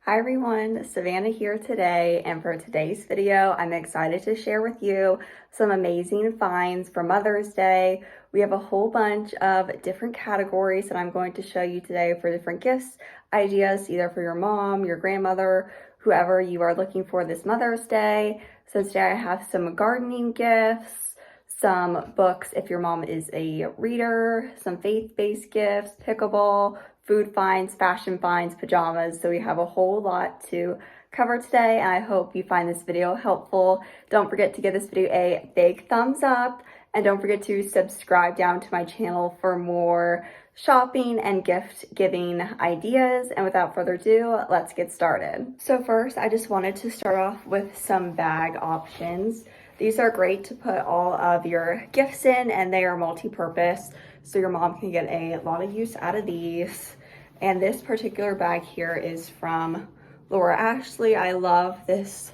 Hi everyone, Savannah here today, and for today's video, I'm excited to share with you some amazing finds for Mother's Day. We have a whole bunch of different categories that I'm going to show you today for different gifts, ideas, either for your mom, your grandmother, whoever you are looking for this Mother's Day. So today I have some gardening gifts, some books if your mom is a reader, some faith-based gifts, pickleball, food finds, fashion finds, pajamas. So we have a whole lot to cover today, and I hope you find this video helpful. Don't forget to give this video a big thumbs up, and don't forget to subscribe down to my channel for more shopping and gift giving ideas. And without further ado, let's get started. So first, I just wanted to start off with some bag options. These are great to put all of your gifts in, and they are multi-purpose, so your mom can get a lot of use out of these. And this particular bag here is from Laura Ashley. I love this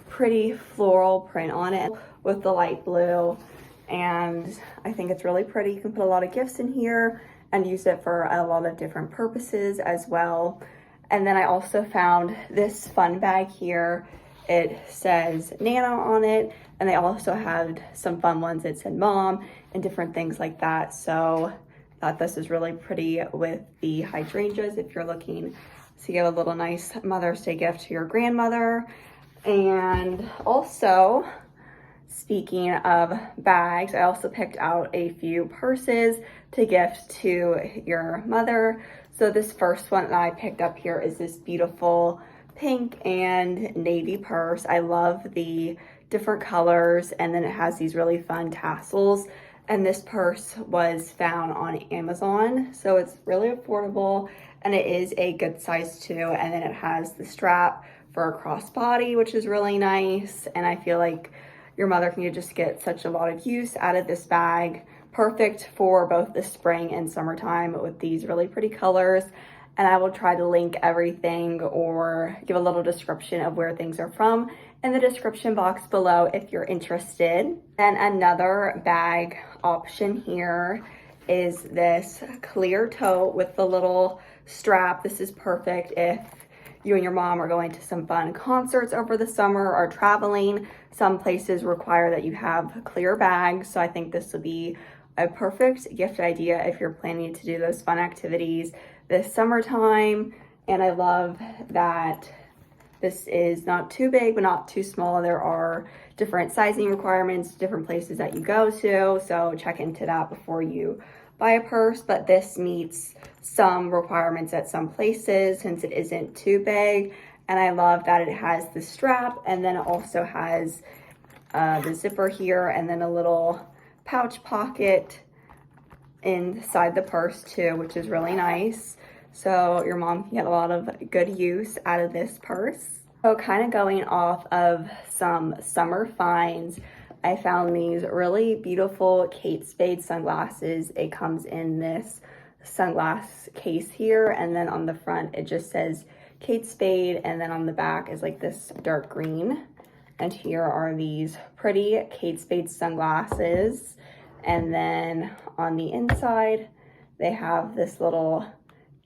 pretty floral print on it with the light blue, and I think it's really pretty. You can put a lot of gifts in here and use it for a lot of different purposes as well. And then I also found this fun bag here. It says Nana on it, and they also had some fun ones that said Mom and different things like that. So I thought this is really pretty with the hydrangeas if you're looking to give a little nice Mother's Day gift to your grandmother. And also, speaking of bags, I also picked out a few purses to gift to your mother. So this first one that I picked up here is this beautiful pink and navy purse. I love the different colors, and then it has these really fun tassels. And this purse was found on Amazon, so it's really affordable, and it is a good size too. And then it has the strap for a crossbody, which is really nice. And I feel like your mother can just get such a lot of use out of this bag. Perfect for both the spring and summertime with these really pretty colors. And I will try to link everything or give a little description of where things are from in the description box below if you're interested. And another bag option here is this clear tote with the little strap. This is perfect if you and your mom are going to some fun concerts over the summer or traveling. Some places require that you have clear bags, so I think this will be a perfect gift idea if you're planning to do those fun activities this summertime. And I love that this is not too big but not too small. There are different sizing requirements, different places that you go to, so check into that before you buy a purse. But this meets some requirements at some places since it isn't too big. And I love that it has the strap, and then it also has the zipper here, and then a little pouch pocket inside the purse too, which is really nice. So your mom can get a lot of good use out of this purse. So kind of going off of some summer finds, I found these really beautiful Kate Spade sunglasses. It comes in this sunglass case here, and then on the front it just says Kate Spade, and then on the back is like this dark green. And here are these pretty Kate Spade sunglasses. And then on the inside, they have this little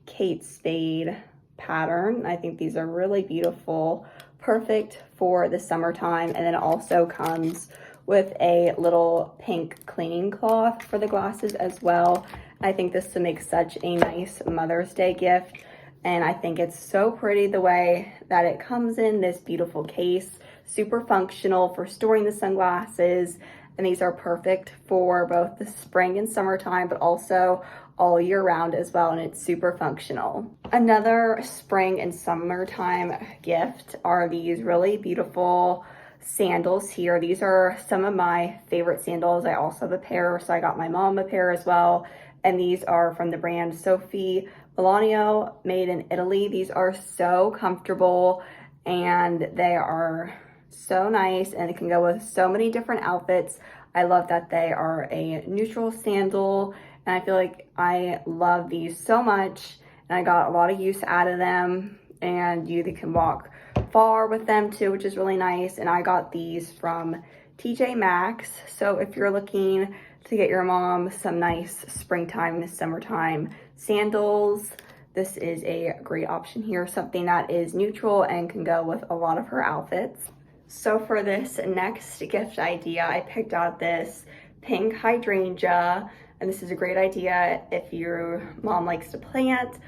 Kate Spade pattern. I think these are really beautiful, perfect for the summertime. And then it also comes with a little pink cleaning cloth for the glasses as well. I think this will make such a nice Mother's Day gift. And I think it's so pretty the way that it comes in this beautiful case. Super functional for storing the sunglasses. And these are perfect for both the spring and summertime, but also all year round as well. And it's super functional. Another spring and summertime gift are these really beautiful sandals here. These are some of my favorite sandals. I also have a pair, so I got my mom a pair as well. And these are from the brand Sophie Milano, made in Italy. These are so comfortable, and they are so nice, and it can go with so many different outfits. I love that they are a neutral sandal, and I feel like I love these so much, and I got a lot of use out of them. And you can walk far with them too, which is really nice. And I got these from TJ Maxx. So if you're looking to get your mom some nice springtime, summertime sandals, this is a great option here, something that is neutral and can go with a lot of her outfits. So for this next gift idea, I picked out this pink hydrangea, and this is a great idea if your mom likes to plant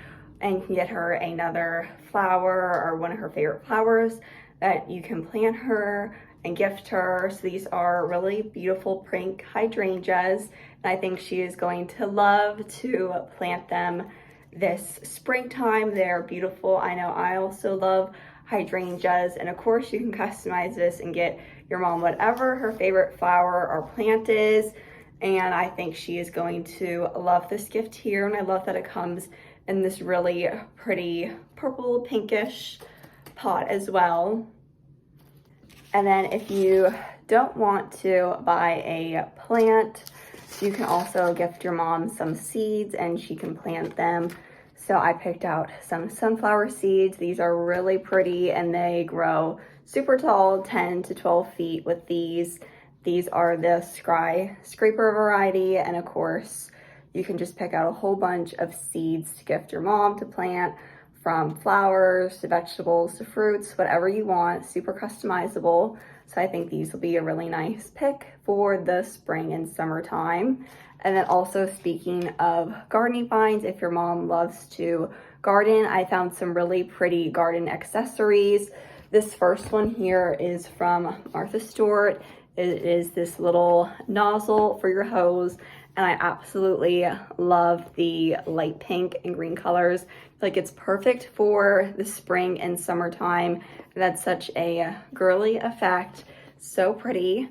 and you can get her another flower or one of her favorite flowers that you can plant her and gift her. So these are really beautiful pink hydrangeas, and I think she is going to love to plant them this springtime. They're beautiful. I know I also love hydrangeas, and of course you can customize this and get your mom whatever her favorite flower or plant is, and I think she is going to love this gift here. And I love that it comes in this really pretty purple pinkish pot as well. And then if you don't want to buy a plant, you can also gift your mom some seeds and she can plant them. So I picked out some sunflower seeds. These are really pretty and they grow super tall, 10 to 12 feet with these. These are the skyscraper variety, and of course, you can just pick out a whole bunch of seeds to gift your mom to plant, from flowers to vegetables to fruits, whatever you want, super customizable. So I think these will be a really nice pick for the spring and summertime. And then also, speaking of gardening finds, if your mom loves to garden, I found some really pretty garden accessories. This first one here is from Martha Stewart. It is this little nozzle for your hose, and I absolutely love the light pink and green colors. Like, it's perfect for the spring and summertime. That's such a girly effect, so pretty.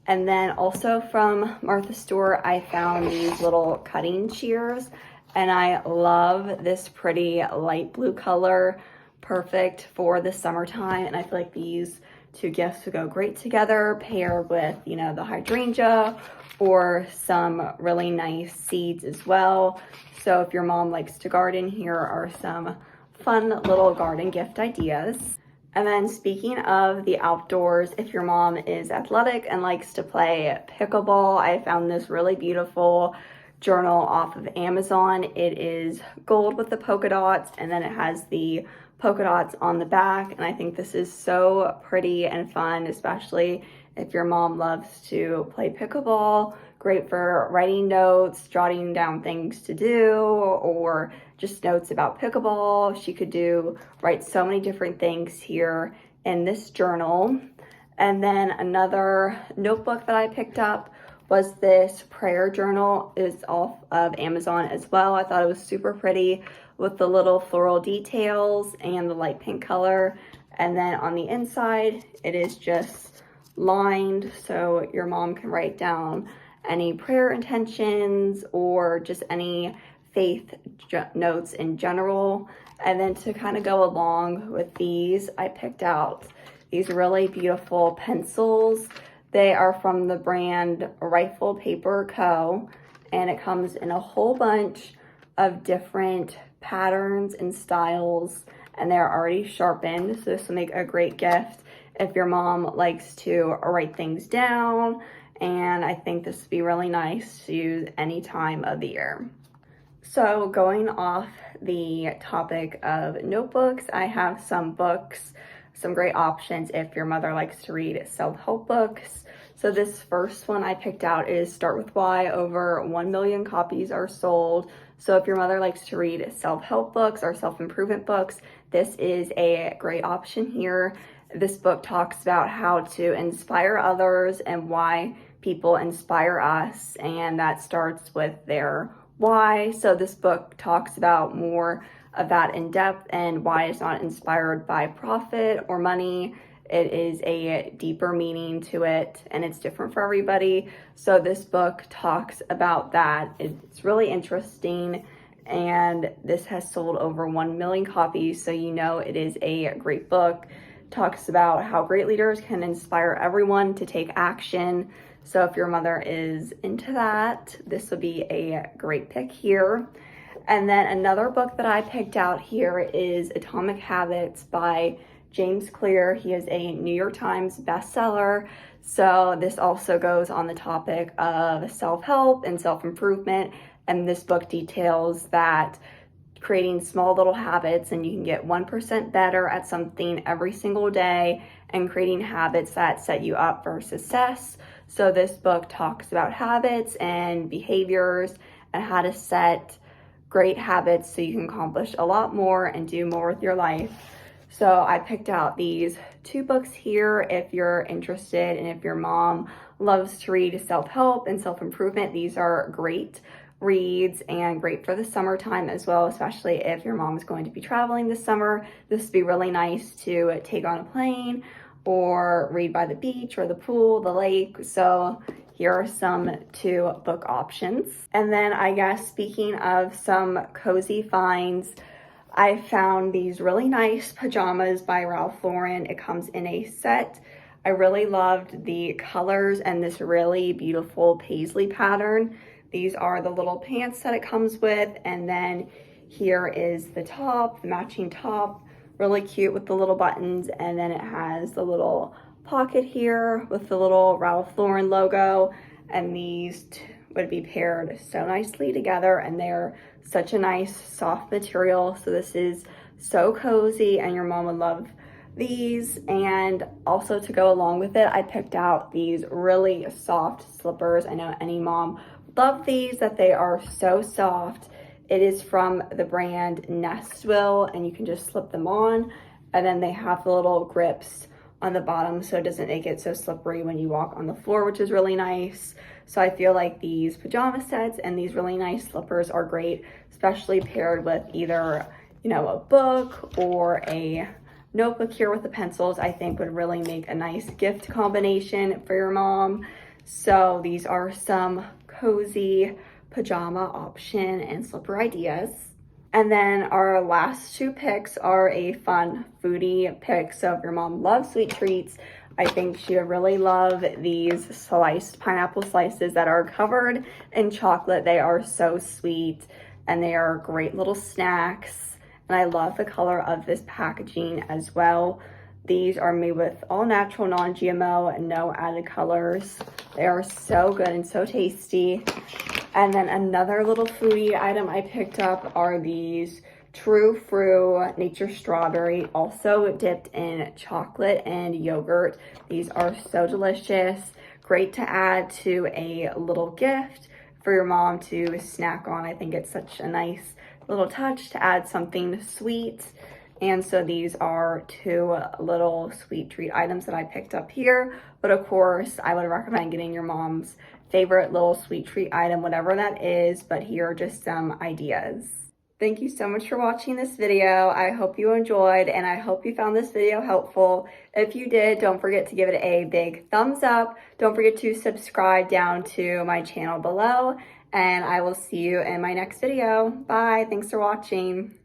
And then also from Martha Stewart, I found these little cutting shears, and I love this pretty light blue color, perfect for the summertime. And I feel like these two gifts would go great together, paired with, you know, the hydrangea or some really nice seeds as well. So if your mom likes to garden, here are some fun little garden gift ideas. And then speaking of the outdoors, if your mom is athletic and likes to play pickleball, I found this really beautiful journal off of Amazon. It is gold with the polka dots, and then it has the polka dots on the back. And I think this is so pretty and fun, especially if your mom loves to play pickleball. Great for writing notes, jotting down things to do, or just notes about pickleball. She could write so many different things here in this journal. And then another notebook that I picked up was this prayer journal. It's off of Amazon as well. I thought it was super pretty with the little floral details and the light pink color. And then on the inside, it is just lined so your mom can write down any prayer intentions or just any faith notes in general. And then to kind of go along with these, I picked out these really beautiful pencils. They are from the brand Rifle Paper Co. And it comes in a whole bunch of different patterns and styles, and they're already sharpened. So this will make a great gift if your mom likes to write things down. And I think this would be really nice to use any time of the year. So going off the topic of notebooks, I have some books, some great options if your mother likes to read self-help books. So this first one I picked out is Start With Why. Over 1 million copies are sold. So if your mother likes to read self-help books or self-improvement books, this is a great option here. This book talks about how to inspire others and why people inspire us, and that starts with their why. So this book talks about more of that in depth and why it's not inspired by profit or money. It is a deeper meaning to it, and it's different for everybody. So this book talks about that. It's really interesting, and this has sold over 1 million copies, so you know it is a great book. Talks about how great leaders can inspire everyone to take action. So if your mother is into that, this would be a great pick here. And then another book that I picked out here is Atomic Habits by James Clear. He is a New York Times bestseller. So this also goes on the topic of self-help and self-improvement. And this book details that creating small little habits, and you can get 1% better at something every single day and creating habits that set you up for success. So this book talks about habits and behaviors and how to set great habits so you can accomplish a lot more and do more with your life. So I picked out these 2 books here if you're interested, and if your mom loves to read self-help and self-improvement, these are great reads and great for the summertime as well, especially if your mom is going to be traveling this summer. This would be really nice to take on a plane or read by the beach or the pool, the lake. So here are some 2 book options. And then I guess speaking of some cozy finds, I found these really nice pajamas by Ralph Lauren. It comes in a set. I really loved the colors and this really beautiful paisley pattern. These are the little pants that it comes with, and then here is the top, the matching top, really cute with the little buttons, and then it has the little pocket here with the little Ralph Lauren logo, and these would be paired so nicely together, and they're such a nice soft material. So this is so cozy, and your mom would love these. And also to go along with it, I picked out these really soft slippers. I know any mom love these, that they are so soft. It is from the brand Nestwil, and you can just slip them on, and then they have the little grips on the bottom so it doesn't make it so slippery when you walk on the floor, which is really nice. So I feel like these pajama sets and these really nice slippers are great, especially paired with either, you know, a book or a notebook here with the pencils. I think would really make a nice gift combination for your mom. So these are some cozy pajama option and slipper ideas. And then our last 2 picks are a fun foodie pick. So if your mom loves sweet treats, I think she would really love these sliced pineapple slices that are covered in chocolate. They are so sweet and they are great little snacks. And I love the color of this packaging as well. These are made with all natural, non-GMO, and no added colors. They are so good and so tasty. And then another little foodie item I picked up are these True Fruit Nature Strawberry, also dipped in chocolate and yogurt. These are so delicious. Great to add to a little gift for your mom to snack on. I think it's such a nice little touch to add something sweet. And so these are 2 little sweet treat items that I picked up here. But of course, I would recommend getting your mom's favorite little sweet treat item, whatever that is. But here are just some ideas. Thank you so much for watching this video. I hope you enjoyed, and I hope you found this video helpful. If you did, don't forget to give it a big thumbs up. Don't forget to subscribe down to my channel below, and I will see you in my next video. Bye. Thanks for watching.